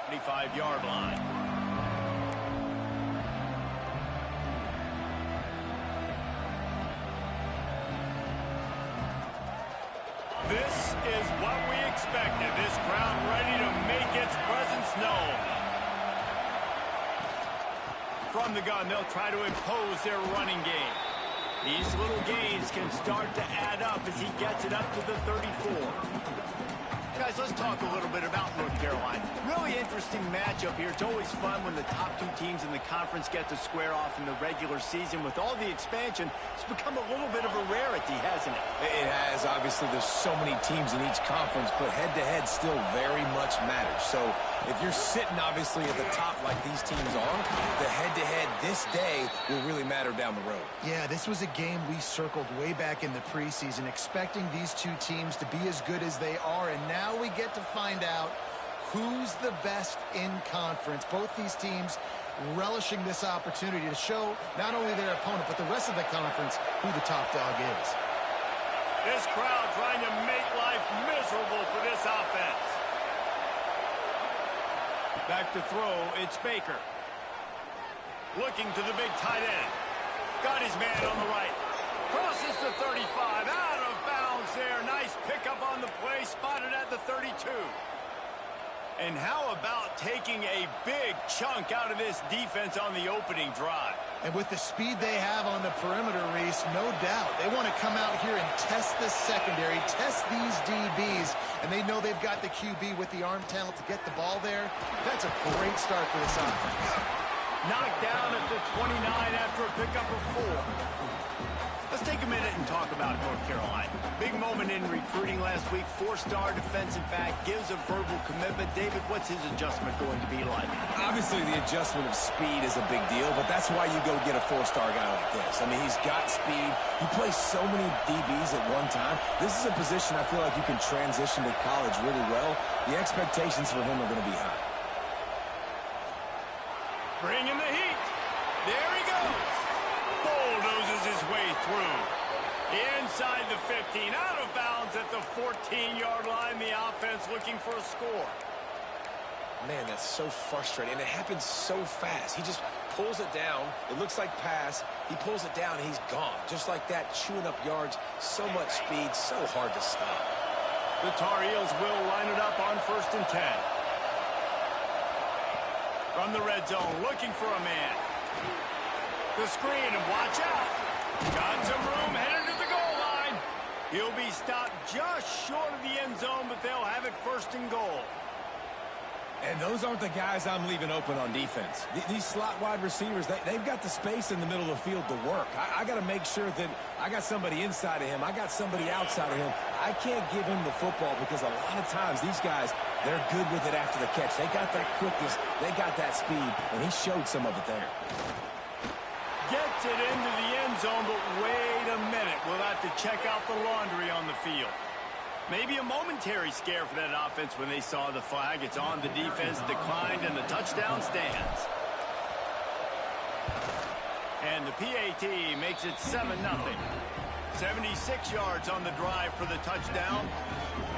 25-yard line. This is what we expected. This crowd ready to make its presence known. From the gun, they'll try to impose their running game. These little gains can start to add up as he gets it up to the 34. Guys, let's talk a little bit about North Carolina. Really interesting matchup here. It's always fun when the top two teams in the conference get to square off in the regular season. With all the expansion, it's become a little bit of a rarity, hasn't it? It has. Obviously, there's so many teams in each conference, but head-to-head still very much matters. So if you're sitting, obviously, at the top like these teams are, the head-to-head this day will really matter down the road. Yeah, this was a game we circled way back in the preseason, expecting these two teams to be as good as they are, and now we get to find out who's the best in conference. Both these teams relishing this opportunity to show not only their opponent, but the rest of the conference who the top dog is. This crowd trying to make life miserable for this offense. Back to throw, it's Baker. Looking to the big tight end. Got his man on the right. Crosses the 35, out of bounds there. Nice pickup on the play, spotted at the 32. And how about taking a big chunk out of this defense on the opening drive? And with the speed they have on the perimeter, Reese, no doubt, they want to come out here and test the secondary, test these DBs, and they know they've got the QB with the arm talent to get the ball there. That's a great start for this offense. Knocked down at the 29 after a pickup of 4. Let's take a minute and talk about North Carolina. Big moment in recruiting last week. 4-star defensive back gives a verbal commitment. David, what's his adjustment going to be like? Obviously, the adjustment of speed is a big deal, but that's why you go get a 4-star guy like this. I mean, he's got speed. He plays so many DBs at one time. This is a position I feel like you can transition to college really well. The expectations for him are going to be high. Bringing the heat. There he goes. Bulldozes his way through. Inside the 15, out of bounds at the 14-yard line. The offense looking for a score. Man, that's so frustrating, and it happens so fast. He just pulls it down. It looks like pass. He pulls it down, and he's gone. Just like that, chewing up yards. So much speed, so hard to stop. The Tar Heels will line it up on 1st and 10. From the red zone, looking for a man. The screen, and watch out. Got some room, headed to the goal line. He'll be stopped just short of the end zone, but they'll have it 1st and goal. And those aren't the guys I'm leaving open on defense. These slot wide receivers, they've got the space in the middle of the field to work. I got to make sure that I got somebody inside of him. I got somebody outside of him. I can't give him the football because a lot of times these guys, they're good with it after the catch. They got that quickness. They got that speed, and he showed some of it there. Gets it into the end zone, but wait a minute. We'll have to check out the laundry on the field. Maybe a momentary scare for that offense when they saw the flag. It's on, the defense declined, and the touchdown stands. And the PAT makes it 7-0. 76 yards on the drive for the touchdown,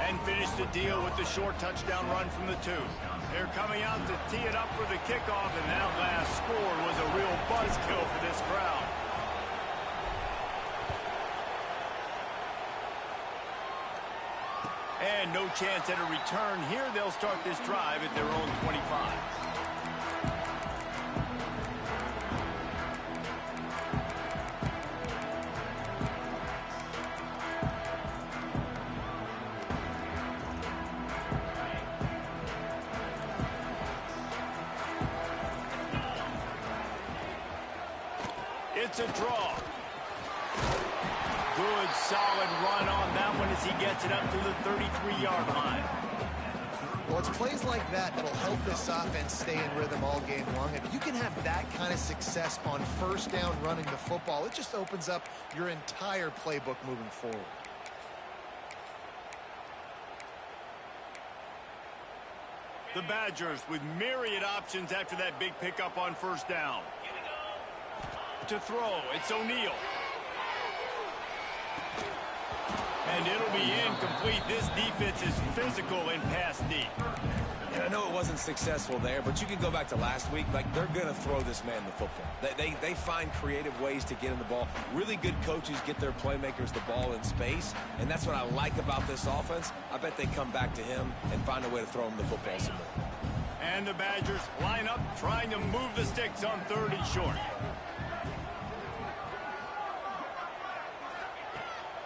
and finished the deal with the short touchdown run from the 2. They're coming out to tee it up for the kickoff, and that last score was a real buzzkill for this crowd. And no chance at a return here. They'll start this drive at their own 25. It's a draw. Good, solid run on that one as he gets it up to the 33-yard line. Well, it's plays like that that'll help this offense stay in rhythm all game long. If you can have that kind of success on 1st down running the football, it just opens up your entire playbook moving forward. The Badgers with myriad options after that big pickup on 1st down. To throw, it's O'Neal. And it'll be incomplete. This defense is physical in pass deep. And I know it wasn't successful there, but you can go back to last week. Like, they're going to throw this man the football. They find creative ways to get him the ball. Really good coaches get their playmakers the ball in space, and that's what I like about this offense. I bet they come back to him and find a way to throw him the football some more. And the Badgers line up, trying to move the sticks on 3rd and short.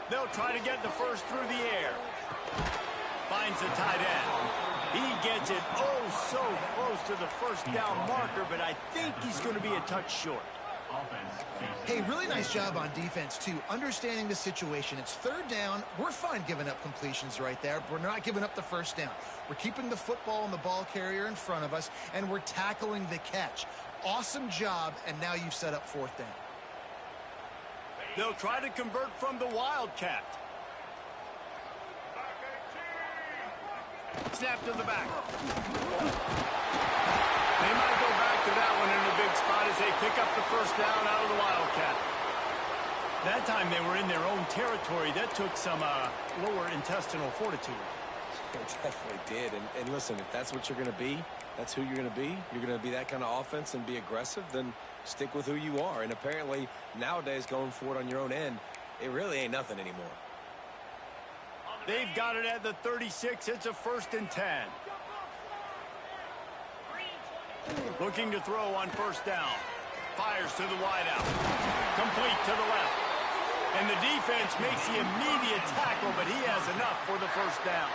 They'll try to get the first through the air. Finds the tight end. He gets it oh so close to the first down marker, but I think he's going to be a touch short. Hey, really nice job on defense, too. Understanding the situation. It's 3rd down. We're fine giving up completions right there. We're not giving up the first down. We're keeping the football and the ball carrier in front of us, and we're tackling the catch. Awesome job, and now you've set up 4th down. They'll try to convert from the Wildcat. Snap to the back. They might go back to that one in a big spot as they pick up the first down out of the Wildcat. That time they were in their own territory. That took some lower intestinal fortitude. It definitely did. And listen, if that's what you're going to be, that's who you're going to be. You're going to be that kind of offense and be aggressive, then stick with who you are. And apparently, nowadays, going for it on your own end, it really ain't nothing anymore. They've got it at the 36. It's a 1st and 10. Looking to throw on 1st down. Fires to the wideout. Complete to the left. And the defense makes the immediate tackle, but he has enough for the 1st down.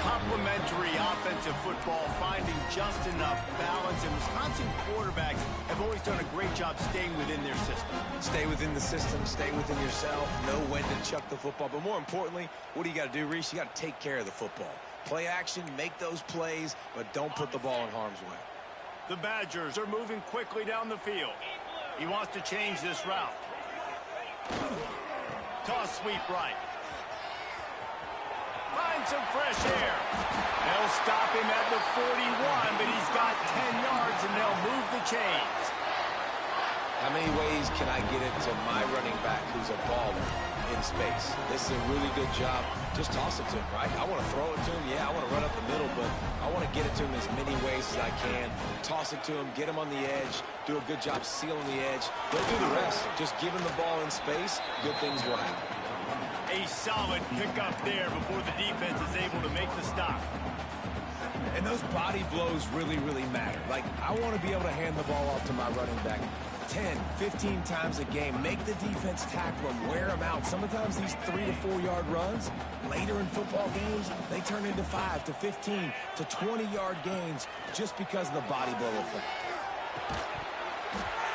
Complementary offensive football, finding just enough balance, and Wisconsin quarterbacks have always done a great job staying within their system. Stay within the system, stay within yourself, know when to chuck the football. But more importantly, what do you got to do, Reese? You got to take care of the football. Play action, make those plays, but don't put the ball in harm's way. The Badgers are moving quickly down the field. He wants to change this route. Toss sweep right. Find some fresh air. They'll stop him at the 41, but he's got 10 yards, and they'll move the chains. How many ways can I get it to my running back who's a baller in space? This is a really good job. Just toss it to him, right? I want to throw it to him. Yeah, I want to run up the middle, but I want to get it to him as many ways as I can. Toss it to him, get him on the edge, do a good job sealing the edge. They'll do the rest. Just give him the ball in space, good things will happen. A solid pickup there before the defense is able to make the stop. And those body blows really, really matter. Like, I want to be able to hand the ball off to my running back 10, 15 times a game. Make the defense tackle them, wear them out. Sometimes these 3 to 4 yard runs, later in football games, they turn into 5 to 15 to 20 yard gains just because of the body blow effect.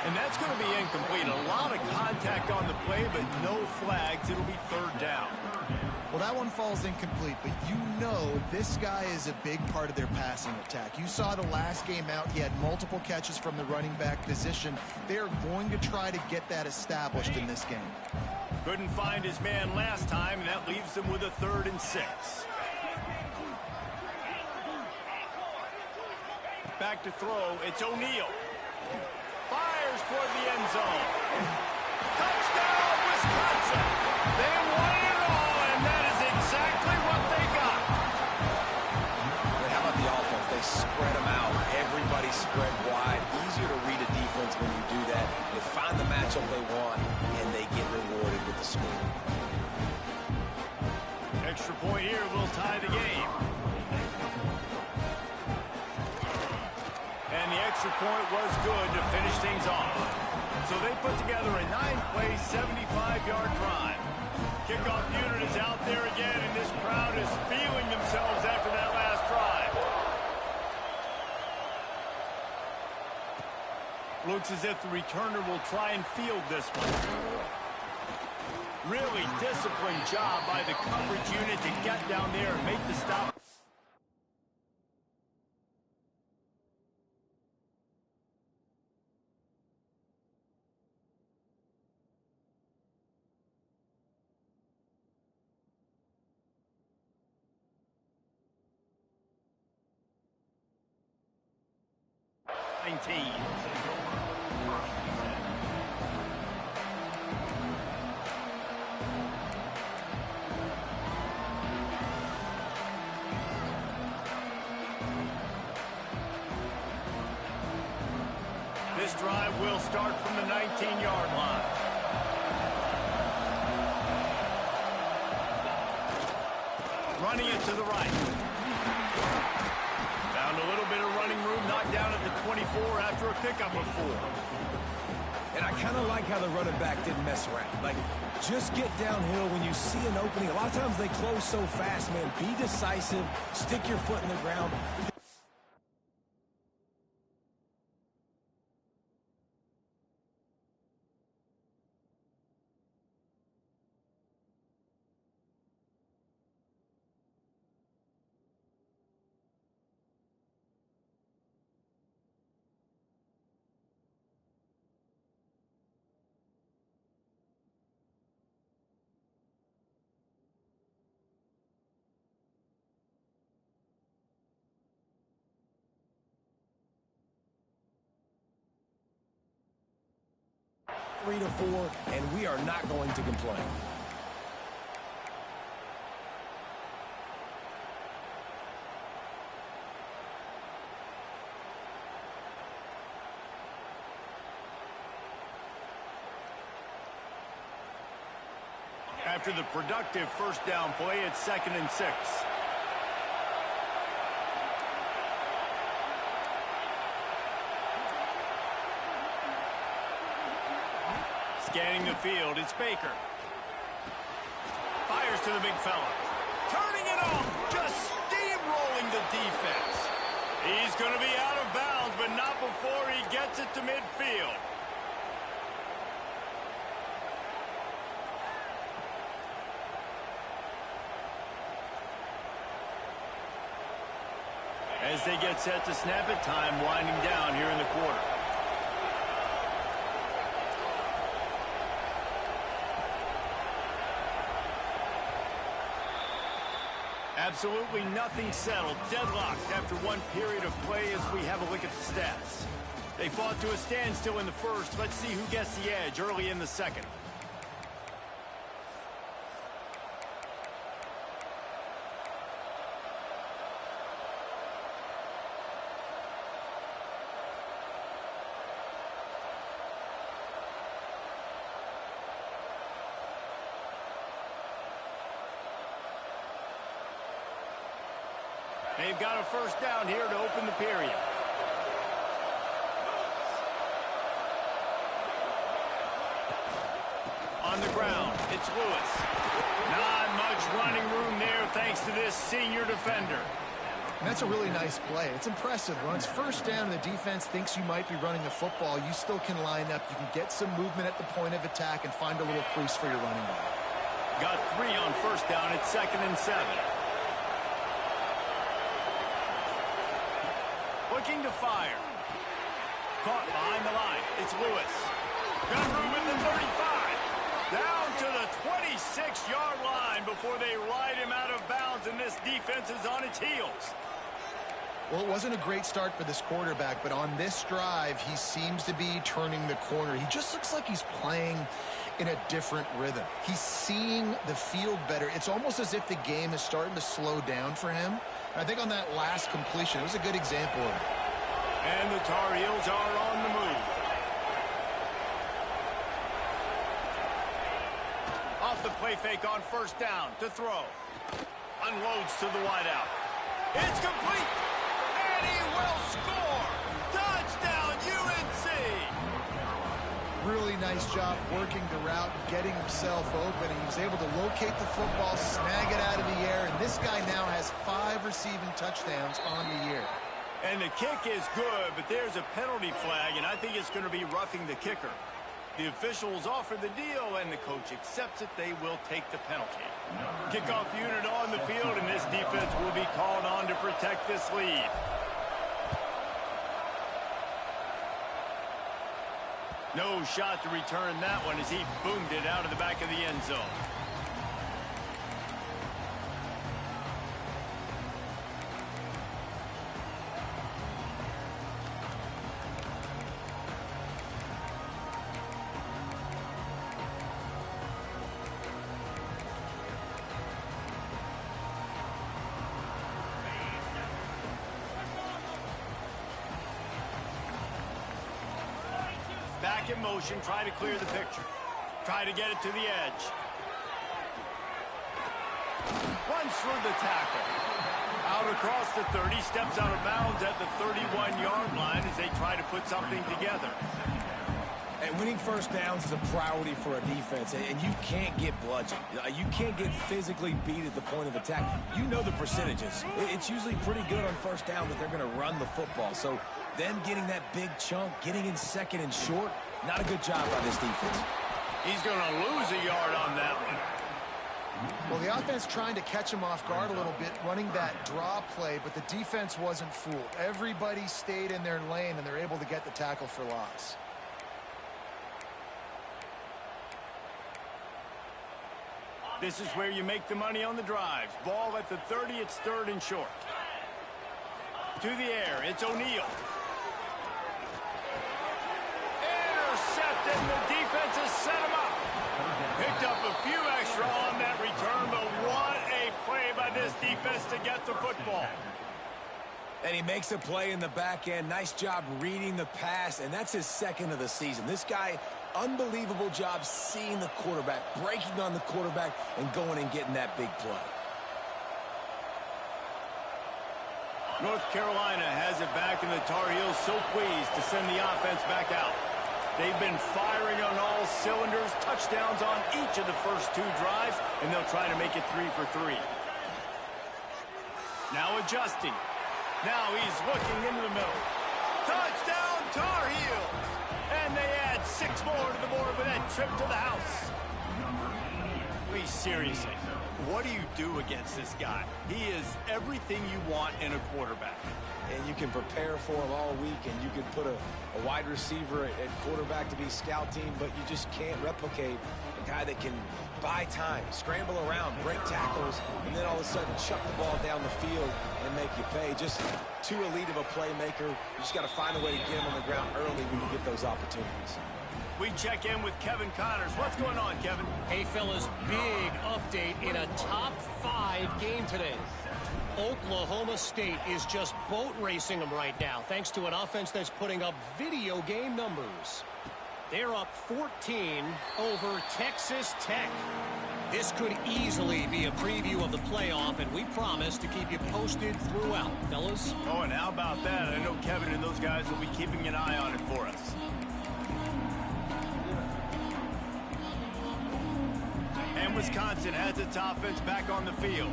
And that's going to be incomplete. A lot of contact on the play, but no flags. It'll be 3rd down. Well, that one falls incomplete, but you know this guy is a big part of their passing attack. You saw the last game out. He had multiple catches from the running back position. They're going to try to get that established in this game. Couldn't find his man last time, and that leaves them with a 3rd and 6. Back to throw. It's O'Neal. Fires toward the end zone. Touchdown, Wisconsin! They won it all, and that is exactly what they got. But how about the offense? They spread them out. Everybody spread wide. Easier to read a defense when you do that. They find the matchup they want, and they get rewarded with the score. Extra point here will tie the game. And the extra point was good to finish things off. So they put together a 9-play, 75-yard drive. Kickoff unit is out there again, and this crowd is feeling themselves after that last drive. Looks as if the returner will try and field this one. Really disciplined job by the coverage unit to get down there and make the stop. drive will start from the 19-yard line. Running it to the right. Found a little bit of running room, knocked down at the 24 after a pickup of 4. And I kind of like how the running back didn't mess around. Like, just get downhill when you see an opening. A lot of times they close so fast, man. Be decisive. Stick your foot in the ground. 3-4, and we are not going to complain. After the productive first down play, it's 2nd and 6. Scanning the field, it's Baker. Fires to the big fella. Turning it off, just steamrolling the defense. He's going to be out of bounds, but not before he gets it to midfield. As they get set to snap it, time winding down here in the quarter. Absolutely nothing settled. Deadlocked after one period of play as we have a look at the stats. They fought to a standstill in the first. Let's see who gets the edge early in the second. They've got a first down here to open the period. On the ground, it's Lewis. Not much running room there thanks to this senior defender. And that's a really nice play. It's impressive. When it's first down and the defense thinks you might be running the football, you still can line up. You can get some movement at the point of attack and find a little crease for your running back. Got 3 on first down. It's 2nd and 7. Looking to fire. Caught behind the line. It's Lewis. Got room at the 35. Down to the 26-yard line before they ride him out of bounds, and this defense is on its heels. Well, it wasn't a great start for this quarterback, but on this drive, he seems to be turning the corner. He just looks like he's playing in a different rhythm. He's seeing the field better. It's almost as if the game is starting to slow down for him. I think on that last completion, it was a good example of it. And the Tar Heels are on the move. Off the play fake on first down to throw. Unloads to the wideout. It's complete. And he will score. Touchdown, UNC. Really nice job working the route, getting himself open. He was able to locate the football, snag it out of the air, and this guy now has 5 receiving touchdowns on the year. And the kick is good, but there's a penalty flag, and I think it's going to be roughing the kicker. The officials offer the deal, and the coach accepts it. They will take the penalty. Kickoff unit on the field, and this defense will be called on to protect this lead. No shot to return that one as he boomed it out of the back of the end zone. in motion, try to clear the picture. Try to get it to the edge. Runs through the tackle. Out across the 30, steps out of bounds at the 31-yard line as they try to put something together. And winning first downs is a priority for a defense, and you can't get bludgeoned. You can't get physically beat at the point of attack. You know the percentages. It's usually pretty good on first down that they're going to run the football. So them getting that big chunk, getting in second and short, not a good job by this defense. He's going to lose a yard on that one. Well, the offense trying to catch him off guard a little bit, running that draw play, but the defense wasn't fooled. Everybody stayed in their lane, and they're able to get the tackle for loss. This is where you make the money on the drives. Ball at the 30, it's third and short. To the air, it's O'Neal. Intercepted, the defense has set him up. Picked up a few extra on that return, but what a play by this defense to get the football. And he makes a play in the back end. Nice job reading the pass, and that's his second of the season. This guy, unbelievable job seeing the quarterback, breaking on the quarterback, and going and getting that big play. North Carolina has it back, and the Tar Heels so pleased to send the offense back out. They've been firing on all cylinders, touchdowns on each of the first two drives, and they'll try to make it 3 for 3. Now adjusting. Now he's looking into the middle. Touchdown, Tar Heels! And they add 6 more to the board with that trip to the house. Please, seriously, what do you do against this guy? He is everything you want in a quarterback. And you can prepare for him all week, and you can put a wide receiver at quarterback to be scout team, but you just can't replicate a guy that can buy time, scramble around, break tackles, and then all of a sudden chuck the ball down the field and make you pay. Just too elite of a playmaker. You just got to find a way to get him on the ground early when you get those opportunities. We check in with Kevin Connors. What's going on, Kevin? Hey, fellas, big update in a top 5 game today. Oklahoma State is just boat racing them right now, thanks to an offense that's putting up video game numbers. They're up 14 over Texas Tech. This could easily be a preview of the playoff, and we promise to keep you posted throughout, fellas. Oh, and how about that? I know Kevin and those guys will be keeping an eye on it for us. And Wisconsin has its offense back on the field.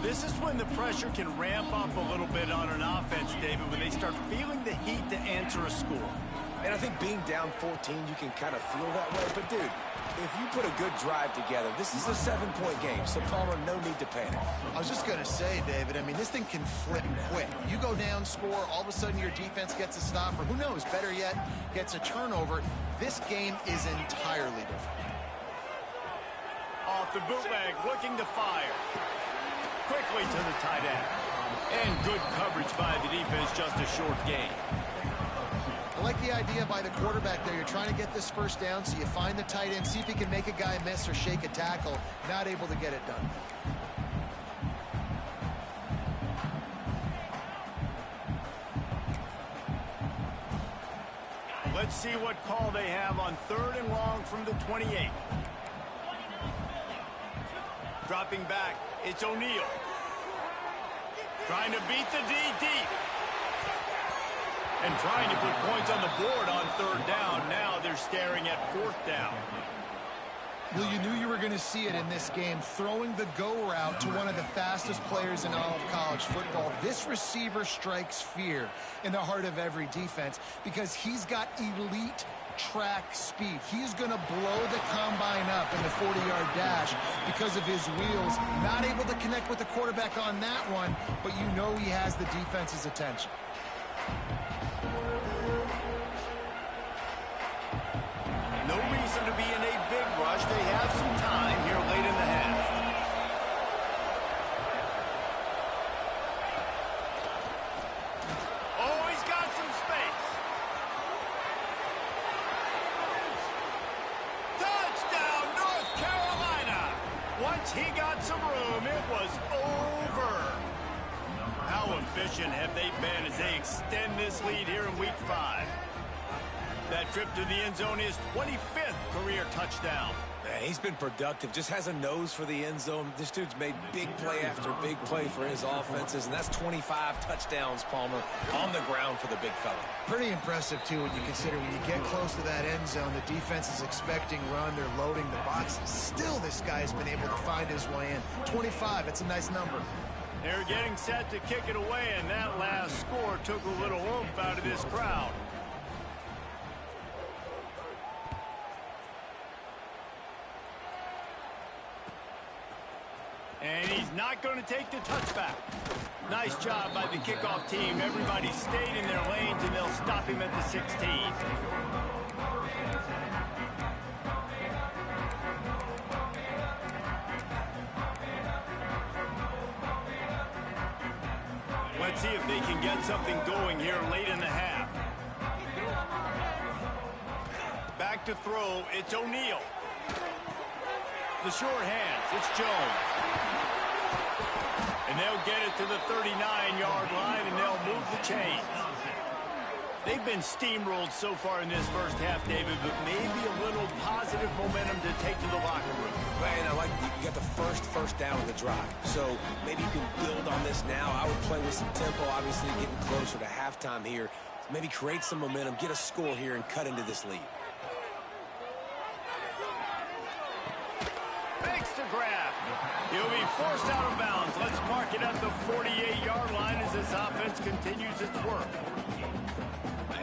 This is when the pressure can ramp up a little bit on an offense, David, when they start feeling the heat to answer a score. And I think being down 14, you can kind of feel that way. But, dude, if you put a good drive together, this is a 7-point game. So, Palmer, no need to panic. I was just going to say, David, I mean, this thing can flip quick. You go down, score, all of a sudden your defense gets a stop, or who knows, better yet, gets a turnover. This game is entirely different. Off the bootleg, looking to fire. Quickly to the tight end. And good coverage by the defense, just a short gain. I like the idea by the quarterback there. You're trying to get this first down, so you find the tight end, see if he can make a guy miss or shake a tackle. Not able to get it done. Let's see what call they have on 3rd and long from the 28. Dropping back, it's O'Neal. Trying to beat the D deep. And trying to put points on the board on 3rd down. Now they're staring at 4th down. Well, you knew you were going to see it in this game, throwing the go route to one of the fastest players in all of college football. This receiver strikes fear in the heart of every defense because he's got elite track speed. He's going to blow the combine up in the 40-yard dash because of his wheels. Not able to connect with the quarterback on that one, but you know he has the defense's attention. No reason to be in a big rush. They have some time here late in the half. Oh, he's got some space. Touchdown, North Carolina. Once he got some room, it was over. How efficient have they been as they extend this lead here in Week 5? That trip to the end zone is 25th career touchdown. Man, he's been productive, just has a nose for the end zone. This dude's made big play after big play for his offenses, and that's 25 touchdowns, Palmer, on the ground for the big fella. Pretty impressive, too, when you consider when you get close to that end zone, the defense is expecting run, they're loading the box. Still, this guy's been able to find his way in. 25, that's a nice number. They're getting set to kick it away, and that last score took a little oomph out of this crowd. And he's not going to take the touchback. Nice job by the kickoff team. Everybody stayed in their lanes, and they'll stop him at the 16. Let's see if they can get something going here late in the half. Back to throw, it's O'Neal. The short hands, it's Jones. And they'll get it to the 39-yard line, and they'll move the chains. They've been steamrolled so far in this first half, David, but maybe a little positive momentum to take to the locker room. Man, I like you got the first down of the drive. So maybe you can build on this now. I would play with some tempo, obviously getting closer to halftime here. Maybe create some momentum, get a score here, and cut into this lead. Makes the grab. He'll be forced out of bounds. Let's mark it at the 48-yard line as this offense continues its work.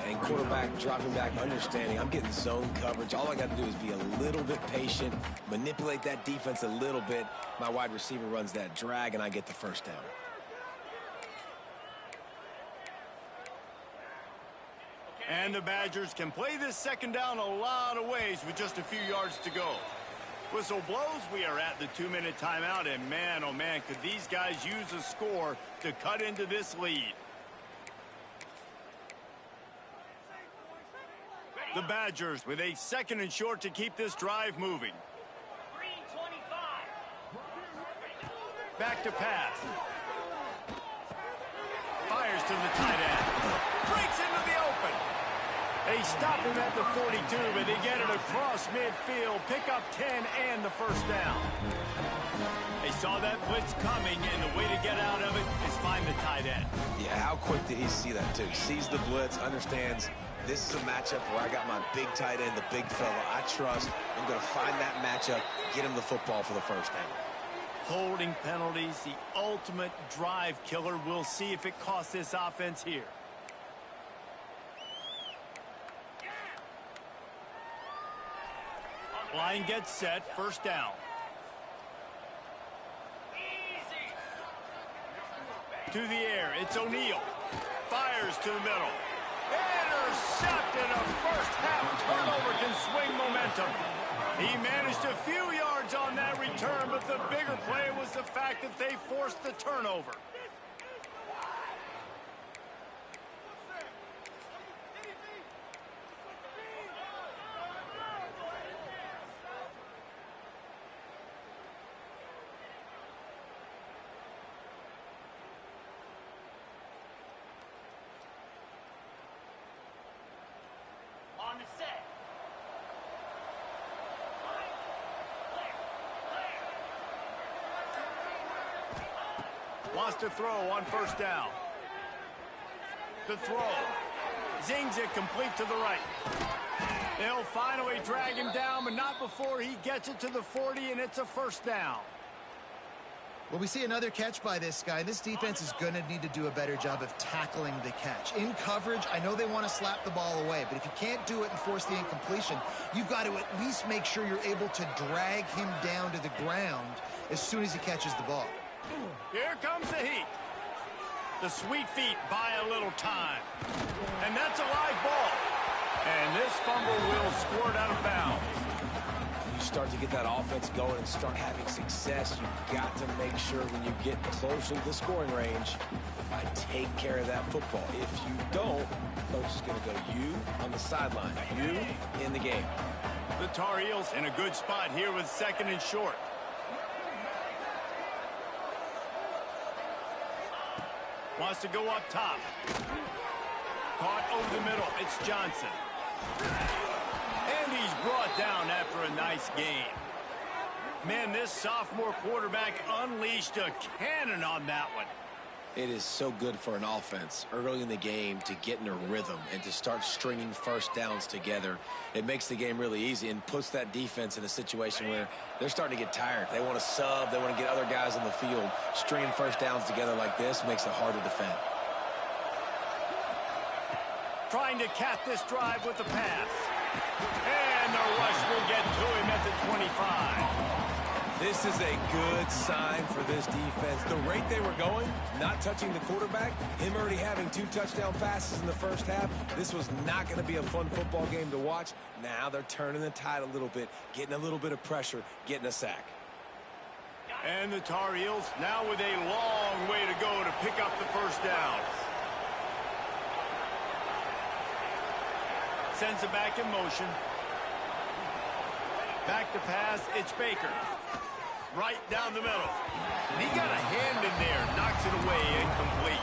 And quarterback dropping back, understanding I'm getting zone coverage. All I got to do is be a little bit patient, manipulate that defense a little bit. My wide receiver runs that drag, and I get the first down. And the Badgers can play this second down a lot of ways with just a few yards to go. Whistle blows, we are at the 2-minute timeout, and man, oh man, could these guys use a score to cut into this lead. The Badgers with a 2nd and short to keep this drive moving. Back to pass. Fires to the tight end. Breaks into the open. They stop him at the 42, but they get it across midfield. Pick up 10 and the first down. They saw that blitz coming, and the way to get out of it is find the tight end. Yeah, how quick did he see that, too? Sees the blitz, understands this is a matchup where I got my big tight end, the big fella I trust. I'm going to find that matchup, get him the football for the first down. Holding penalties, the ultimate drive killer. We'll see if it costs this offense here. Line gets set, first down. To the air, it's O'Neal. Fires to the middle. Intercepted. A first half turnover can swing momentum. He managed a few yards on that return, but the bigger play was the fact that they forced the turnover. On the set. Wants to throw on first down. The throw. Zings it complete to the right. They'll finally drag him down, but not before he gets it to the 40, and it's a first down. Well, we see another catch by this guy. This defense is going to need to do a better job of tackling the catch. In coverage, I know they want to slap the ball away, but if you can't do it and force the incompletion, you've got to at least make sure you're able to drag him down to the ground as soon as he catches the ball. Here comes the heat. The sweet feet buy a little time. And that's a live ball. And this fumble will squirt out of bounds. You start to get that offense going and start having success, you've got to make sure when you get closer to the scoring range, I take care of that football. If you don't, coach is going to go you on the sideline, you in the game. The Tar Heels in a good spot here with 2nd and short. Wants to go up top. Caught over the middle. It's Johnson. And he's brought down after a nice gain. Man, this sophomore quarterback unleashed a cannon on that one. It is so good for an offense early in the game to get in a rhythm and to start stringing first downs together. It makes the game really easy and puts that defense in a situation where they're starting to get tired. They want to sub. They want to get other guys on the field. Stringing first downs together like this makes it hard to defend. Trying to cap this drive with the pass. And the rush will get to him at the 25. This is a good sign for this defense. The rate they were going, not touching the quarterback, him already having 2 touchdown passes in the first half, this was not going to be a fun football game to watch. Now they're turning the tide a little bit, getting a little bit of pressure, getting a sack. And the Tar Heels now with a long way to go to pick up the first down. Sends it back in motion. Back to pass, it's Baker. Right down the middle. And he got a hand in there, knocks it away, incomplete.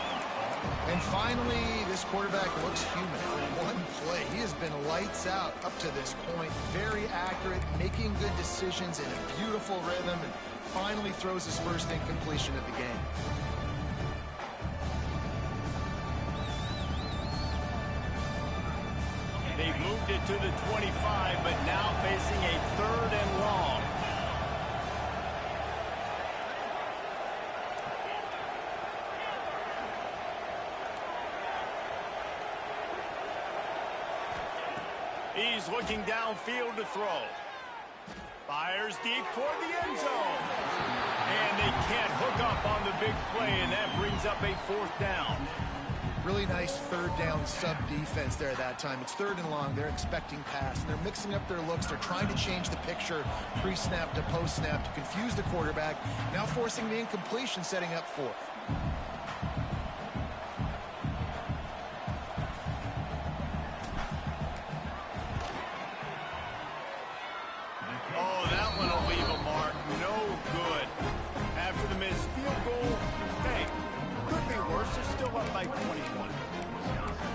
And finally, this quarterback looks human. One play, he has been lights out up to this point. Very accurate, making good decisions in a beautiful rhythm, and finally throws his first incompletion of the game. They've moved it to the 25, but now facing a 3rd and long. He's looking downfield to throw. Fires deep toward the end zone. And they can't hook up on the big play, and that brings up a 4th down. Really nice 3rd down sub defense there that time. It's 3rd and long. They're expecting pass. And they're mixing up their looks. They're trying to change the picture pre-snap to post-snap to confuse the quarterback. Now forcing the incompletion, setting up 4th. Oh, that one will leave a mark. No good. After the missed field goal, hey, could be worse. They're still up by 21.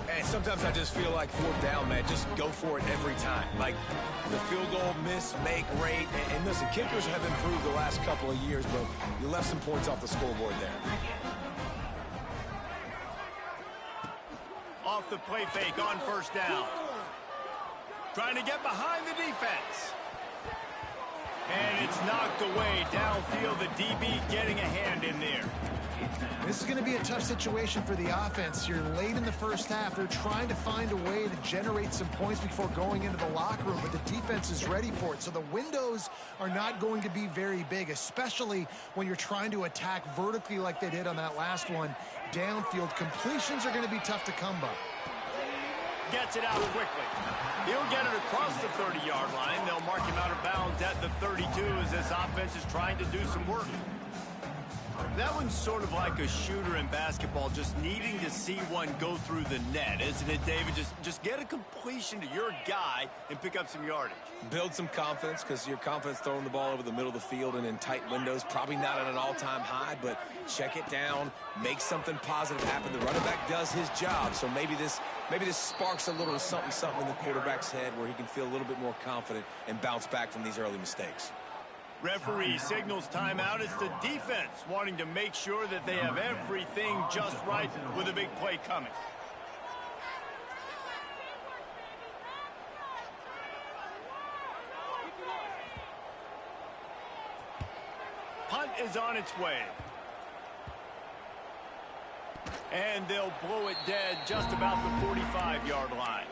And sometimes I just feel like 4th down, man, just go for it every time. Like the field goal miss, make rate. And listen, kickers have improved the last couple of years, but you left some points off the scoreboard there. Off the play fake on 1st down. Trying to get behind the defense. And it's knocked away downfield. The DB getting a hand in there. This is going to be a tough situation for the offense. You're late in the first half. They're trying to find a way to generate some points before going into the locker room, but the defense is ready for it. So the windows are not going to be very big, especially when you're trying to attack vertically like they did on that last one. Downfield completions are going to be tough to come by. Gets it out quickly. He'll get it across the 30-yard line. They'll mark him out of bounds at the 32 as this offense is trying to do some work. That one's sort of like a shooter in basketball, just needing to see one go through the net, isn't it, David? Just get a completion to your guy and pick up some yardage. Build some confidence, because your confidence throwing the ball over the middle of the field and in tight windows, probably not at an all-time high, but check it down, make something positive happen. The running back does his job, so maybe this sparks a little something in the quarterback's head where he can feel a little bit more confident and bounce back from these early mistakes. Referee signals timeout. It's the defense wanting to make sure that they have everything just right with a big play coming. Punt is on its way. And they'll blow it dead just about the 45-yard line.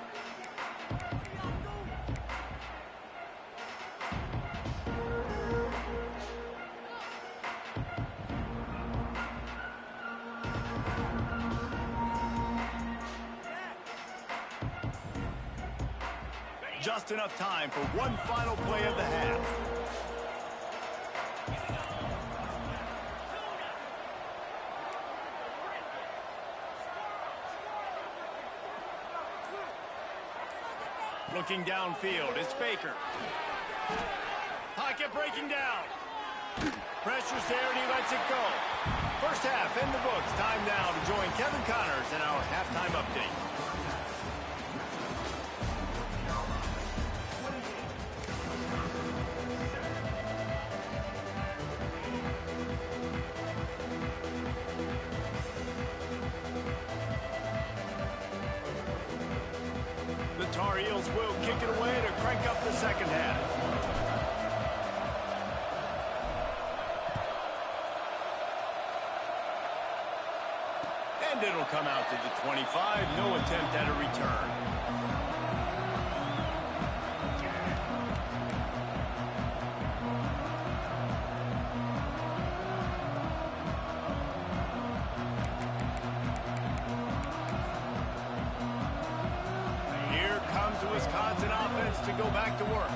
Just enough time for one final play of the half. Looking downfield, it's Baker. Pocket breaking down. Pressure's there and he lets it go. First half in the books. Time now to join Kevin Connors in our halftime update. Eagles will kick it away to crank up the second half. And it'll come out to the 25. No attempt at a return. Here comes the Wisconsin offense to go back to work.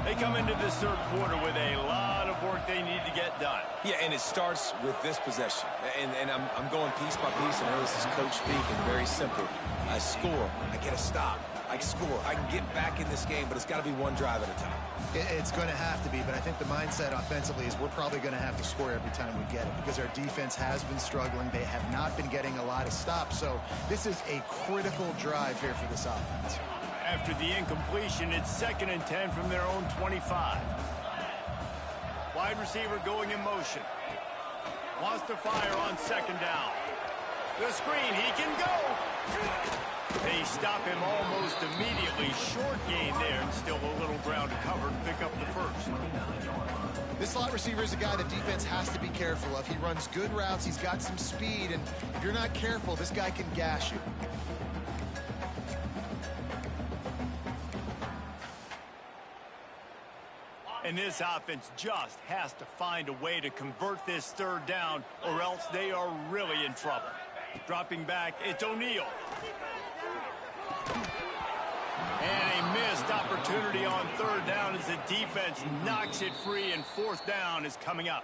They come into this third quarter with a lot of work they need to get done. Yeah, and it starts with this possession. And I'm going piece by piece, and I know this is coach speaking, very simple. I score, I get a stop, I score. I can get back in this game, but it's got to be one drive at a time. It's going to have to be, but I think the mindset offensively is we're probably going to have to score every time we get it because our defense has been struggling. They have not been getting a lot of stops, so this is a critical drive here for this offense. After the incompletion, it's 2nd and 10 from their own 25. Wide receiver going in motion. Wants to fire on second down. The screen, he can go. They stop him almost immediately. Short gain there, and still a little ground to cover to pick up the first. This slot receiver is a guy the defense has to be careful of. He runs good routes. He's got some speed, and if you're not careful, this guy can gash you. And this offense just has to find a way to convert this third down, or else they are really in trouble. Dropping back, it's O'Neal. And a missed opportunity on third down as the defense knocks it free, and fourth down is coming up.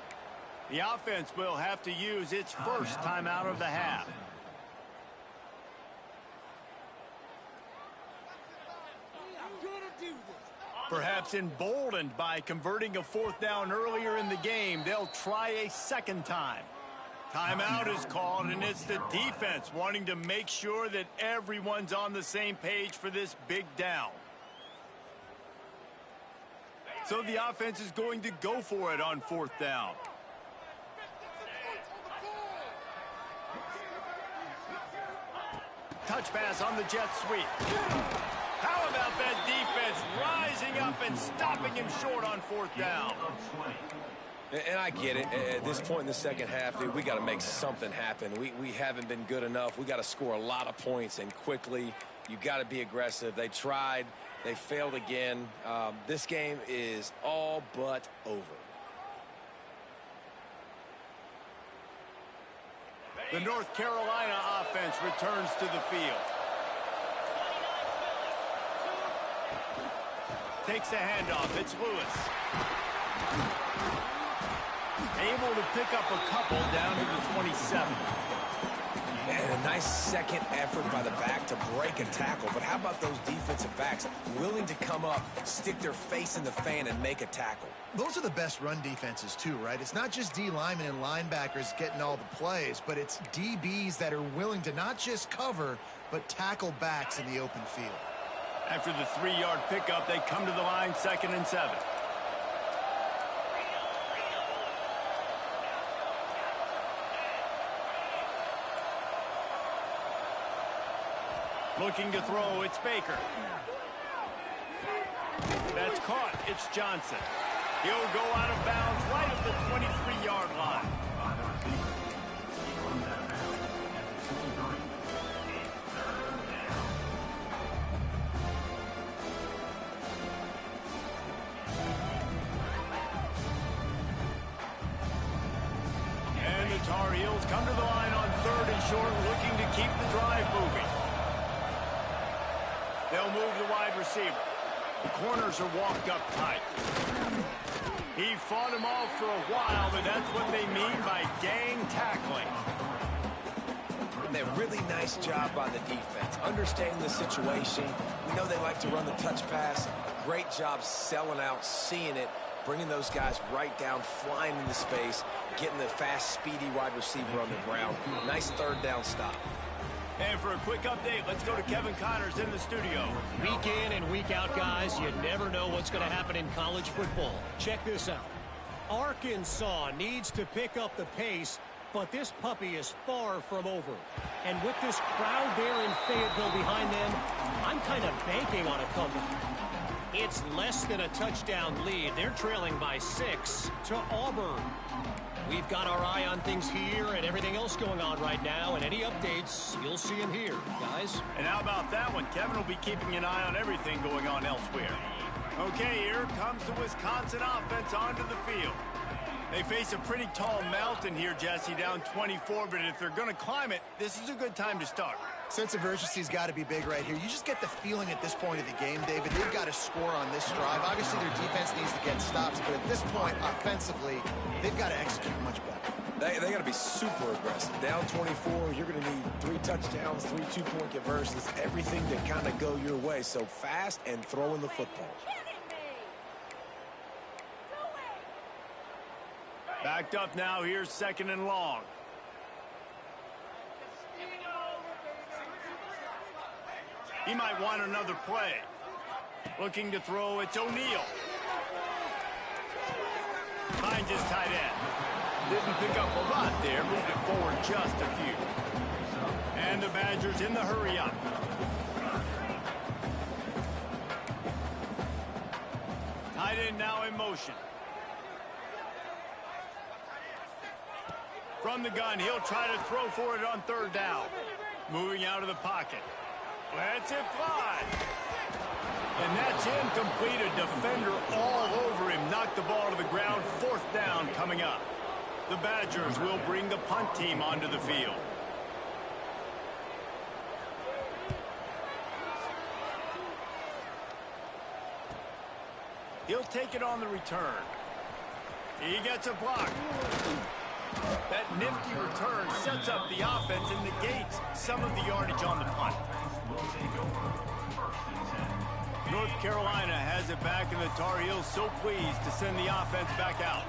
The offense will have to use its first timeout of the half. Perhaps emboldened by converting a fourth down earlier in the game, they'll try a second time. Timeout is called, and it's the defense wanting to make sure that everyone's on the same page for this big down. So the offense is going to go for it on fourth down. Touch pass on the jet sweep. How about that defense rising up and stopping him short on fourth down? And I get it. At this point in the second half, dude, we got to make something happen. We haven't been good enough. We got to score a lot of points and quickly. You got to be aggressive. They tried. They failed again. This game is all but over. The North Carolina offense returns to the field. Takes the handoff. It's Lewis. Able to pick up a couple down to the 27. And a nice second effort by the back to break a tackle. But how about those defensive backs willing to come up, stick their face in the fan, and make a tackle? Those are the best run defenses too, right? It's not just D linemen and linebackers getting all the plays, but it's DBs that are willing to not just cover, but tackle backs in the open field. After the 3-yard pickup, they come to the line 2nd and 7. Looking to throw, it's Baker. That's caught, it's Johnson. He'll go out of bounds right at the 23-yard line. And the Tar Heels come to the line on 3rd and short, looking to keep the drive moving. They'll move the wide receiver. The corners are walked up tight. He fought him off for a while, but that's what they mean by gang tackling. And a really nice job by the defense, understanding the situation. We know they like to run the touch pass. Great job selling out, seeing it, bringing those guys right down, flying into space, getting the fast, speedy wide receiver on the ground. Nice third down stop. And for a quick update, let's go to Kevin Connors in the studio. Week in and week out, guys, you never know what's going to happen in college football. Check this out. Arkansas needs to pick up the pace But this puppy is far from over. And with this crowd there in Fayetteville behind them, I'm kind of banking on a comeback. It's less than a touchdown lead. They're trailing by 6 to Auburn. We've got our eye on things here and everything else going on right now, and any updates, you'll see them here, guys. And how about that one? Kevin will be keeping an eye on everything going on elsewhere. Okay, here comes the Wisconsin offense onto the field. They face a pretty tall mountain here, Jesse, down 24, but if they're going to climb it, this is a good time to start. Sense of urgency's got to be big right here. You just get the feeling at this point of the game, David, they've got to score on this drive. Obviously, their defense needs to get stops, but at this point, offensively, they've got to execute much better. They got to be super aggressive. Down 24, you're going to need 3 touchdowns, 3 two-point conversions, everything to kind of go your way. So fast and throwing the football. Backed up now, here's 2nd and long. He might want another play. Looking to throw, it's O'Neal. Finds his tight end. Didn't pick up a lot there, moved it forward just a few. And the Badgers in the hurry up. Tight end now in motion. From the gun, he'll try to throw for it on 3rd down. Moving out of the pocket. Lets it fly. And that's incomplete. A defender all over him. Knocked the ball to the ground. 4th down coming up. The Badgers will bring the punt team onto the field. He'll take it on the return. He gets a block. That nifty return sets up the offense and negates some of the yardage on the punt. North Carolina has it back, and the Tar Heels so pleased to send the offense back out.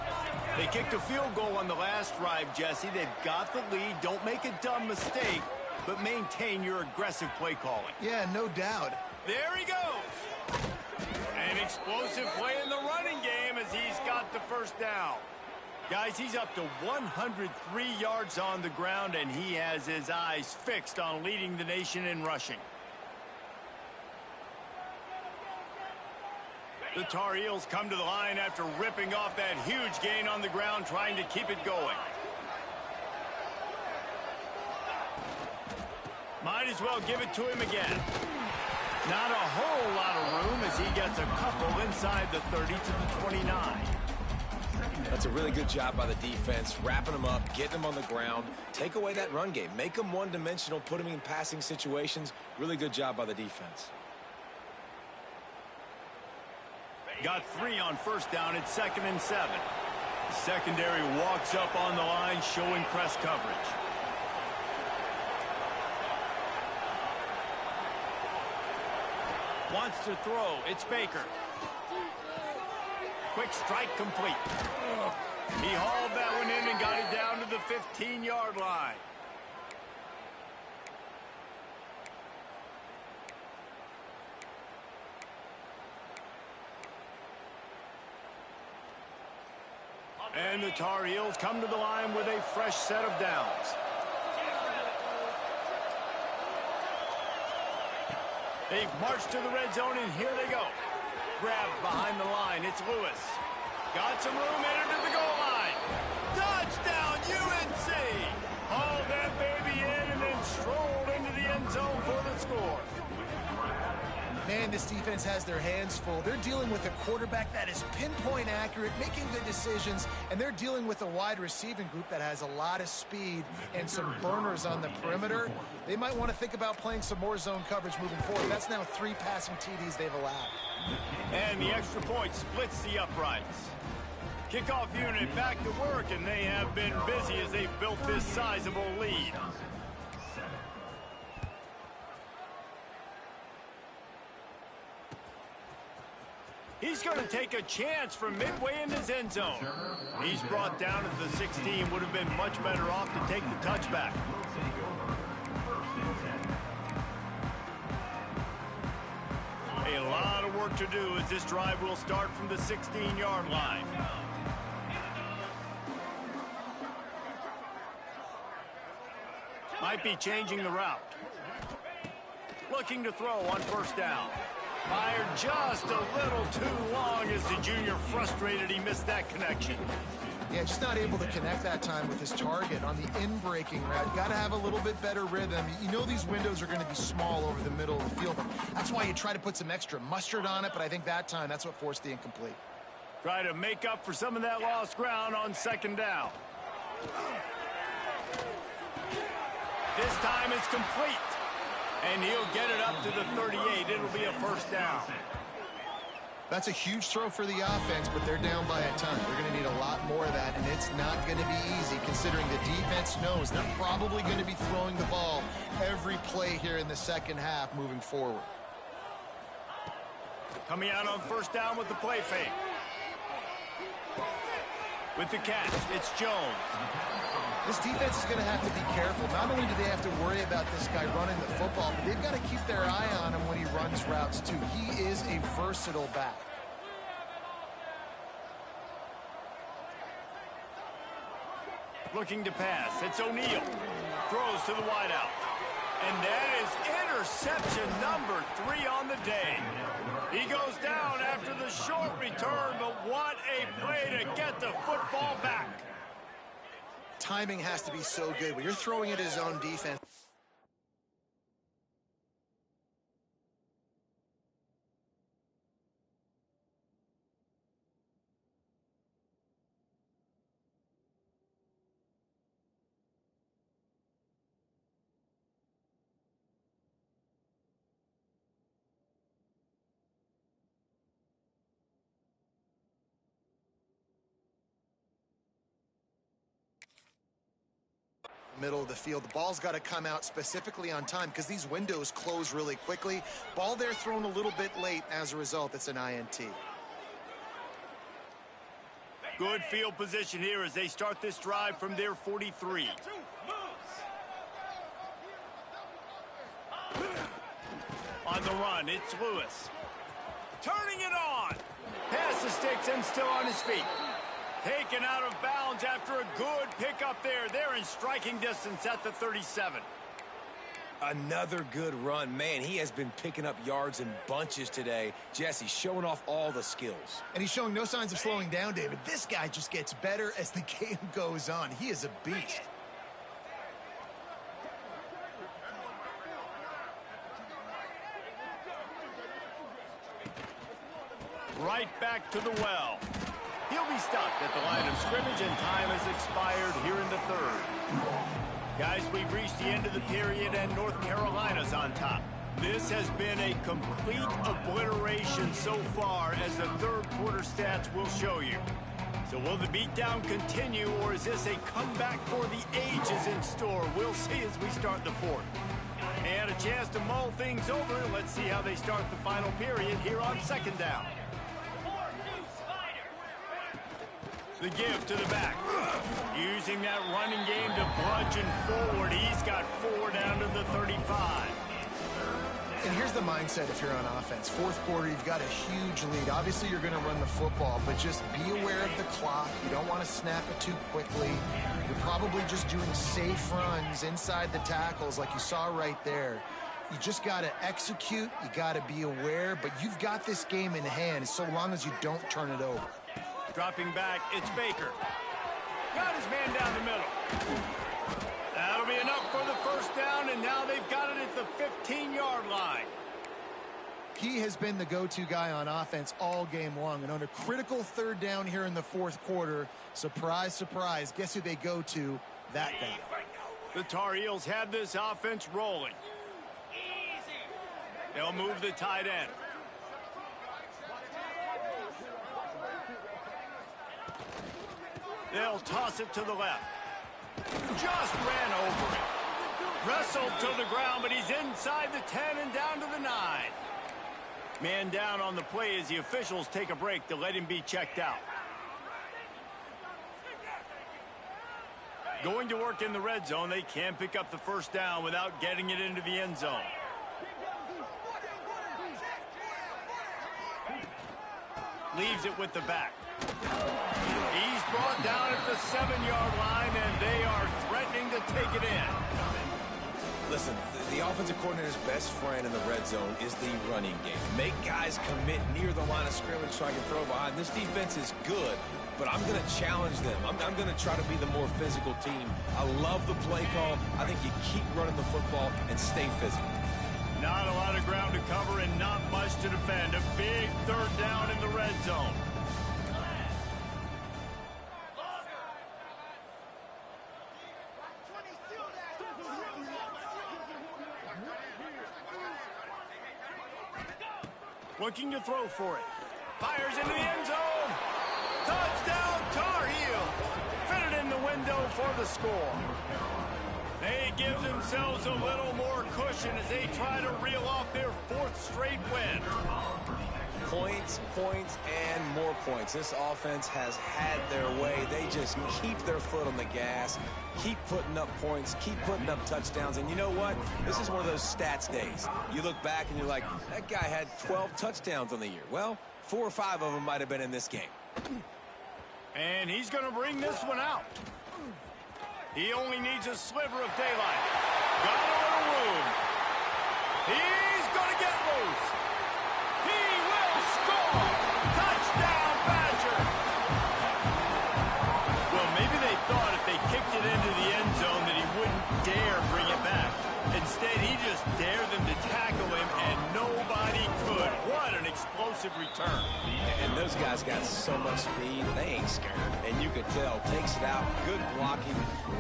They kicked a field goal on the last drive, Jesse. They've got the lead. Don't make a dumb mistake, but maintain your aggressive play calling. Yeah, no doubt. There he goes. An explosive play in the running game as he's got the 1st down. Guys, he's up to 103 yards on the ground, and he has his eyes fixed on leading the nation in rushing. The Tar Heels come to the line after ripping off that huge gain on the ground, trying to keep it going. Might as well give it to him again. Not a whole lot of room as he gets a couple inside the 30 to the 29. That's a really good job by the defense, wrapping them up, getting them on the ground. Take away that run game. Make them one-dimensional, put them in passing situations. Really good job by the defense. Got 3 on 1st down at 2nd and 7. The secondary walks up on the line, showing press coverage. Wants to throw. It's Baker. Quick strike complete. He hauled that one in and got it down to the 15-yard line. And the Tar Heels come to the line with a fresh set of downs. They've marched to the red zone, and here they go. Grabbed behind the line. It's Lewis. Got some room, entered to the goal line. Touchdown, UNC! Hauled that baby in and then strolled into the end zone for the score. Man, this defense has their hands full. They're dealing with a quarterback that is pinpoint accurate, making good decisions, and they're dealing with a wide receiving group that has a lot of speed and some burners on the perimeter. They might want to think about playing some more zone coverage moving forward. That's now 3 passing TDs they've allowed. And the extra point splits the uprights. Kickoff unit back to work, and they have been busy as they've built this sizable lead. He's going to take a chance from midway in his end zone. He's brought down at the 16. Would have been much better off to take the touchback. A lot of work to do as this drive will start from the 16-yard line. Might be changing the route. Looking to throw on first down. Fired just a little too long as the junior frustrated he missed that connection. Yeah, just not able to connect that time with his target on the in-breaking route. Got to have a little bit better rhythm. You know these windows are going to be small over the middle of the field. That's why you try to put some extra mustard on it, but I think that time that's what forced the incomplete. Try to make up for some of that lost ground on second down. This time it's complete. And he'll get it up to the 38. It'll be a first down. That's a huge throw for the offense, but they're down by a ton. They're going to need a lot more of that, and it's not going to be easy considering the defense knows they're probably going to be throwing the ball every play here in the second half moving forward. Coming out on first down with the play fake. With the catch, it's Jones. This defense is going to have to be careful. Not only do they have to worry about this guy running the football, but they've got to keep their eye on him when he runs routes, too. He is a versatile back. Looking to pass. It's O'Neal. Throws to the wideout. And that is interception number 3 on the day. He goes down after the short return, but what a play to get the football back. Timing has to be so good. When you're throwing at his own defense. Middle of the field. The ball's got to come out specifically on time because these windows close really quickly. Ball there thrown a little bit late. As a result, it's an INT. Good field position here as they start this drive from their 43. On the run, it's Lewis. Turning it on. Pass the sticks and still on his feet. Taken out of bounds after a good pickup there. They're in striking distance at the 37. Another good run. Man, he has been picking up yards in bunches today. Jesse showing off all the skills. And he's showing no signs of slowing down, David. This guy just gets better as the game goes on. He is a beast. Right back to the well. He'll be stopped at the line of scrimmage, and time has expired here in the third. Guys, we've reached the end of the period, and North Carolina's on top. This has been a complete obliteration so far, as the third quarter stats will show you. So will the beatdown continue, or is this a comeback for the ages in store? We'll see as we start the fourth. And a chance to mull things over. Let's see how they start the final period here on second down. The give to the back. Using that running game to bludgeon forward. He's got 4 down to the 35. And here's the mindset if you're on offense. Fourth quarter, you've got a huge lead. Obviously, you're going to run the football, but just be aware of the clock. You don't want to snap it too quickly. You're probably just doing safe runs inside the tackles like you saw right there. You just got to execute. You got to be aware, but you've got this game in hand so long as you don't turn it over. Dropping back, it's Baker. Got his man down the middle. That'll be enough for the first down, and now they've got it at the 15-yard line. He has been the go-to guy on offense all game long, and on a critical third down here in the fourth quarter, surprise, surprise, guess who they go to? That guy. The Tar Heels had this offense rolling. They'll move the tight end. They'll toss it to the left. Just ran over it. Wrestled to the ground, but he's inside the 10 and down to the 9. Man down on the play as the officials take a break to let him be checked out. Going to work in the red zone, they can pick up the first down without getting it into the end zone. Leaves it with the back. He's brought down at the 7-yard line, and they are threatening to take it in. Listen, the offensive coordinator's best friend in the red zone is the running game. Make guys commit near the line of scrimmage so I can throw behind. This defense is good, but I'm going to challenge them. I'm going to try to be the more physical team. I love the play call. I think you keep running the football and stay physical. Not a lot of ground to cover and not much to defend. A big third down in the red zone. Looking to throw for it. Fires into the end zone. Touchdown, Tar Heels. Fitted in the window for the score. They give themselves a little more cushion as they try to reel off their 4th straight win. Points, points, and more points. This offense has had their way. They just keep their foot on the gas, keep putting up points, keep putting up touchdowns. And you know what? This is one of those stats days. You look back and you're like, that guy had 12 touchdowns on the year. Well, 4 or 5 of them might have been in this game. And he's going to bring this one out. He only needs a sliver of daylight. Got a little room. He's going to get loose. He will score. Touchdown, Badger. Well, maybe they thought if they kicked it into the end zone that he wouldn't dare bring it back. Instead, he just dared them to tackle him, and nobody could. What an explosive return. And those guys got so much speed, they ain't scared. And you could tell, takes it out, good blocking,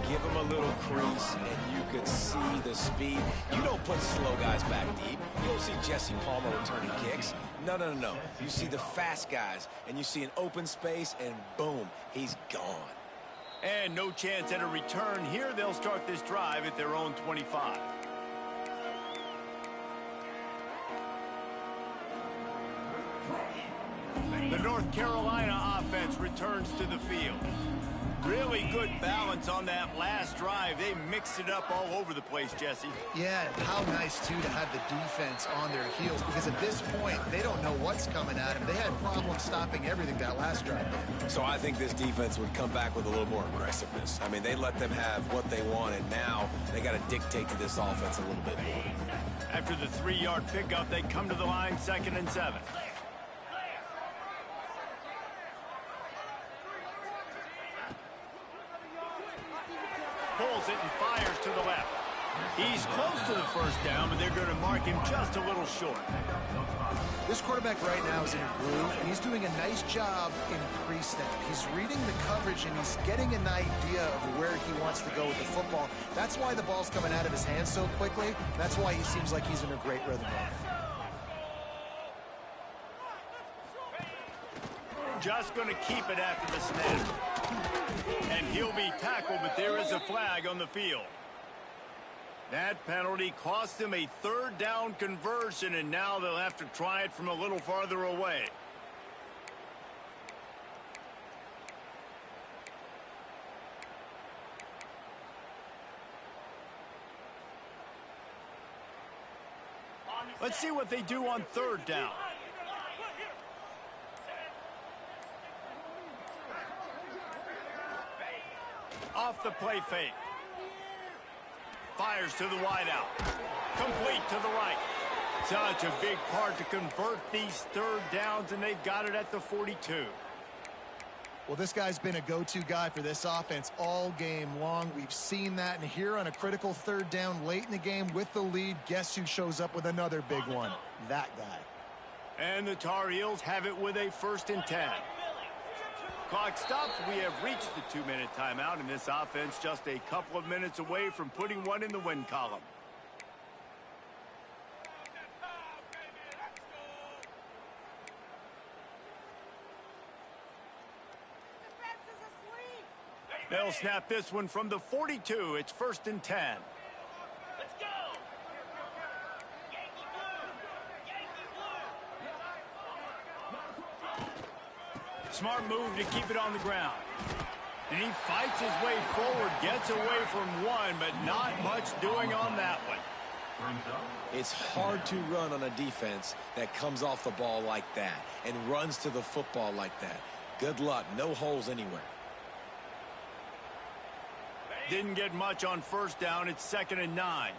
give him a little crease, and you could see the speed. You don't put slow guys back deep. You don't see Jesse Palmer returning kicks. No, no, no, no. You see the fast guys, and you see an open space, and boom, he's gone. And no chance at a return here. They'll start this drive at their own 25. The North Carolina offense returns to the field. Really good balance on that last drive. They mixed it up all over the place, Jesse. Yeah, how nice, too, to have the defense on their heels, because at this point, they don't know what's coming at them. They had problems stopping everything that last drive. So I think this defense would come back with a little more aggressiveness. I mean, they let them have what they want, and now they got to dictate to this offense a little bit more. After the 3-yard pickup, they come to the line 2nd and 7. Pulls it and fires to the left. He's close to the first down, but they're going to mark him just a little short. This quarterback right now is in a groove, and he's doing a nice job in pre-snap. He's reading the coverage, and he's getting an idea of where he wants to go with the football. That's why the ball's coming out of his hands so quickly. That's why he seems like he's in a great rhythm. Just going to keep it after the snap. And he'll be tackled, but there is a flag on the field. That penalty cost them a 3rd down conversion, and now they'll have to try it from a little farther away. Let's see what they do on 3rd down. Off the play fake. Fires to the wideout. Complete to the right. Such a big part to convert these 3rd downs, and they've got it at the 42. Well, this guy's been a go-to guy for this offense all game long. We've seen that, and here on a critical 3rd down late in the game with the lead, guess who shows up with another big one? That guy. And the Tar Heels have it with a 1st and 10. Clock stops. We have reached the 2-minute timeout, and this offense just a couple of minutes away from putting one in the win column. They'll snap this one from the 42. It's 1st and 10. Let's go. Yankee Blue. Yankee Blue. Smart move to keep it on the ground. And he fights his way forward, gets away from one, but not much doing on that one. It's hard to run on a defense that comes off the ball like that and runs to the football like that. Good luck. No holes anywhere. Didn't get much on 1st down. It's 2nd and 9.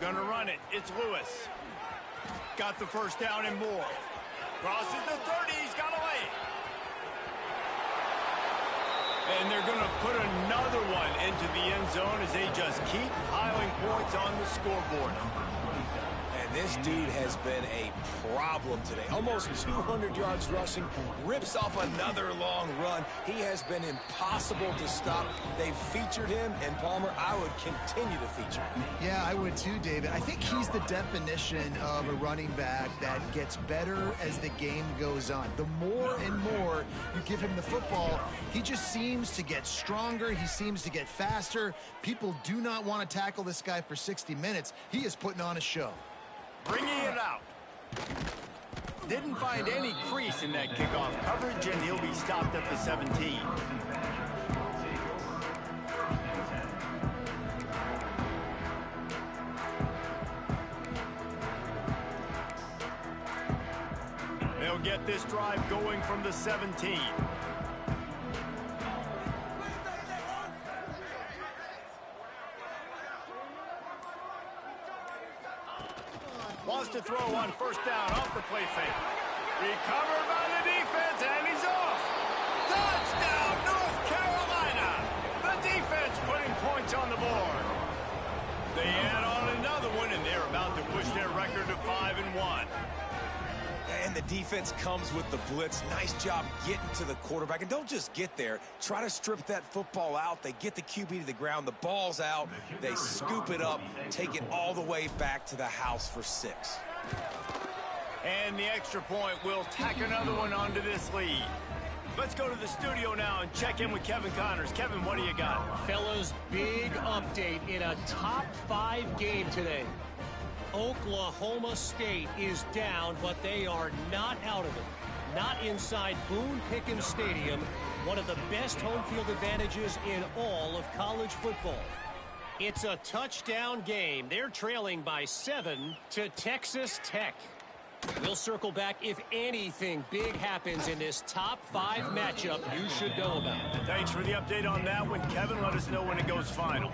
Gonna run it. It's Lewis. Got the first down and more. Crosses the 30. He's got away. And they're going to put another one into the end zone as they just keep piling points on the scoreboard. And this dude has been a problem today. Almost 200 yards rushing, rips off another long run. He has been impossible to stop. They've featured him, and Palmer, I would continue to feature him. Yeah, I would too, David. I think he's the definition of a running back that gets better as the game goes on. The more and more you give him the football, he just seems to get stronger. He seems to get faster. People do not want to tackle this guy for 60 minutes. He is putting on a show. Bringing it out. Didn't find any crease in that kickoff coverage, and he'll be stopped at the 17. They'll get this drive going from the 17. Wants to throw on first down off the play fake. Recovered by the defense, and he's off. Touchdown, North Carolina. The defense putting points on the board. They add on another one, and they're about to push their record to 5-1. And the defense comes with the blitz. Nice job getting to the quarterback. And don't just get there. Try to strip that football out. They get the QB to the ground. The ball's out. They scoop it up, take it all the way back to the house for 6. And the extra point will tack another one onto this lead. Let's go to the studio now and check in with Kevin Connors. Kevin, what do you got? Fellas, big update in a top 5 game today. Oklahoma State is down, but they are not out of it. Not inside Boone Pickens Stadium, one of the best home field advantages in all of college football. It's a touchdown game. They're trailing by 7 to Texas Tech. We'll circle back if anything big happens in this top 5 matchup you should know about. Thanks for the update on that one, Kevin. Let us know when it goes final.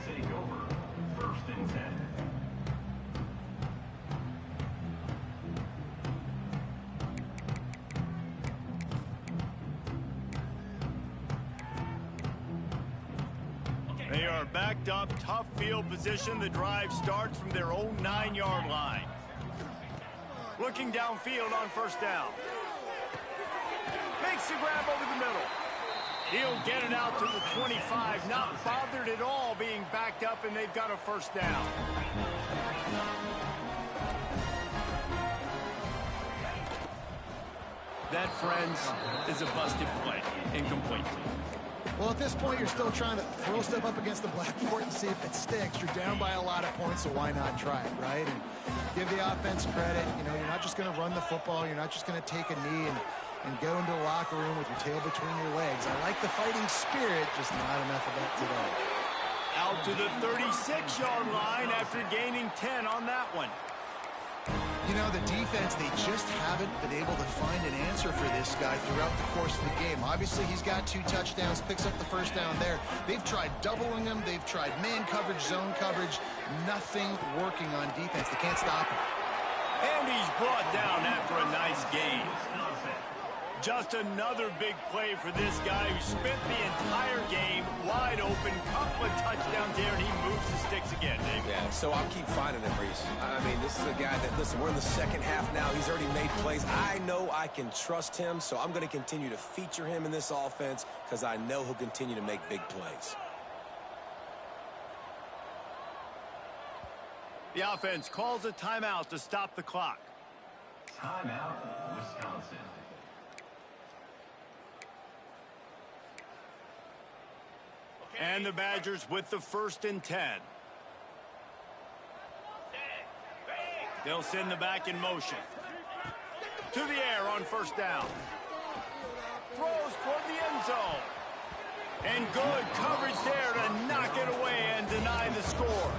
They are backed up, tough field position. The drive starts from their own 9-yard line. Looking downfield on first down. Makes the grab over the middle. He'll get it out to the 25. Not bothered at all being backed up, and they've got a first down. That, friends, is a busted play. Incomplete. Well, at this point, you're still trying to throw stuff up against the blackboard and see if it sticks. You're down by a lot of points, so why not try it, right? And give the offense credit. You know, you're not just going to run the football. You're not just going to take a knee and go into the locker room with your tail between your legs. I like the fighting spirit, just not enough of that today. Out to the 36-yard line after gaining 10 on that one. You know, the defense, they just haven't been able to find an answer for this guy throughout the course of the game. Obviously, he's got 2 touchdowns, picks up the first down there. They've tried doubling him. They've tried man coverage, zone coverage. Nothing working on defense. They can't stop him. And he's brought down after a nice gain. Just another big play for this guy who spent the entire game wide open. Couple of touchdowns there, and he moves the sticks again, Dave. Yeah, so I'll keep finding him, Reese. I mean, this is a guy that, listen, we're in the second half now. He's already made plays. I know I can trust him, so I'm going to continue to feature him in this offense because I know he'll continue to make big plays. The offense calls a timeout to stop the clock. Timeout, Wisconsin. And the Badgers with the 1st and 10. They'll send the back in motion. To the air on first down. Throws toward the end zone. And good coverage there to knock it away and deny the score.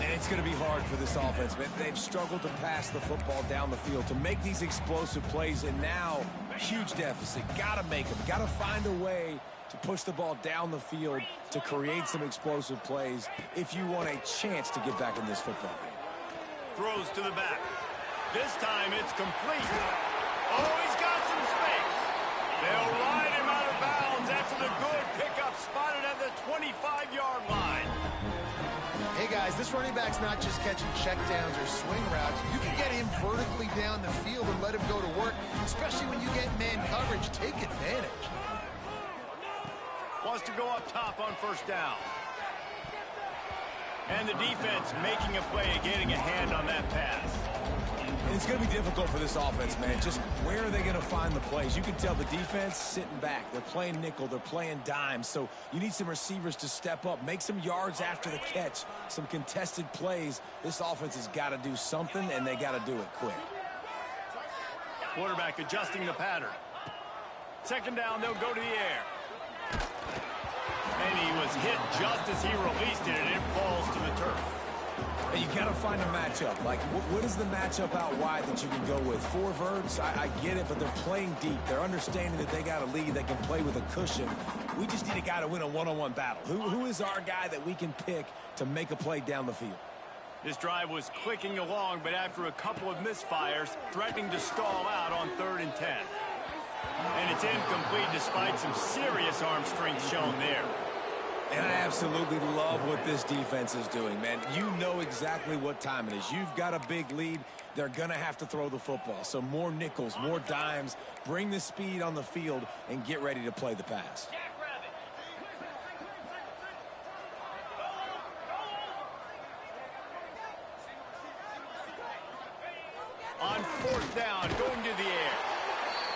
And it's going to be hard for this offense, man. They've struggled to pass the football down the field to make these explosive plays, and now huge deficit. Got to make them. Got to find a way to push the ball down the field to create some explosive plays if you want a chance to get back in this football game. throws to the back. This time it's complete. Oh, he's got some space. They'll ride him out of bounds after the good pickup spotted at the 25-yard line. Hey, guys, this running back's not just catching checkdowns or swing routes. You can get him vertically down the field and let him go to work, especially when you get man coverage. Take advantage. Wants to go up top on first down. And the defense making a play and getting a hand on that pass. It's going to be difficult for this offense, man. Just where are they going to find the plays? You can tell the defense sitting back. They're playing nickel. They're playing dime. So you need some receivers to step up, make some yards after the catch, some contested plays. This offense has got to do something, and they got to do it quick. Quarterback adjusting the pattern. Second down, they'll go to the air. And he was hit just as he released it, and it falls to the turf. And you got to find a matchup. Like, what is the matchup out wide that you can go with? Four verts, I get it, but they're playing deep. They're understanding that they got a lead. They can play with a cushion. We just need a guy to win a one-on-one battle. Who is our guy that we can pick to make a play down the field? This drive was clicking along, but after a couple of misfires, threatening to stall out on 3rd and 10. And it's incomplete despite some serious arm strength shown there. And I absolutely love what this defense is doing, man. You know exactly what time it is. You've got a big lead. They're going to have to throw the football. So more nickels, more dimes. Bring the speed on the field and get ready to play the pass. On 4th down, going to the air.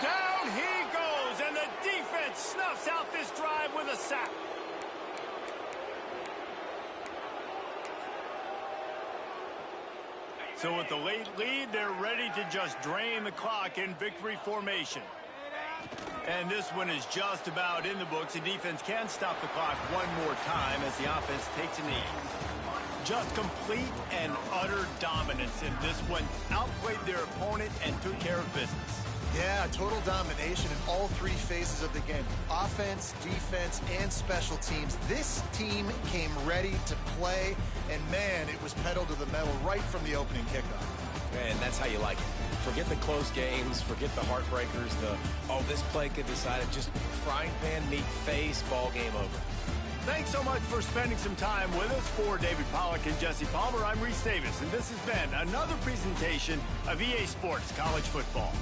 Down he goes, and the defense snuffs out this drive with a sack. So with the late lead, they're ready to just drain the clock in victory formation. And this one is just about in the books. The defense can stop the clock one more time as the offense takes a knee. Just complete and utter dominance in this one. Outplayed their opponent and took care of business. Yeah, total domination in all three phases of the game. Offense, defense, and special teams. This team came ready to play, and man, it was pedal to the metal right from the opening kickoff. And that's how you like it. Forget the close games, forget the heartbreakers, this play could decide it. Just frying pan, meat face, ball game over. Thanks so much for spending some time with us. For David Pollack and Jesse Palmer, I'm Reese Davis, and this has been another presentation of EA Sports College Football.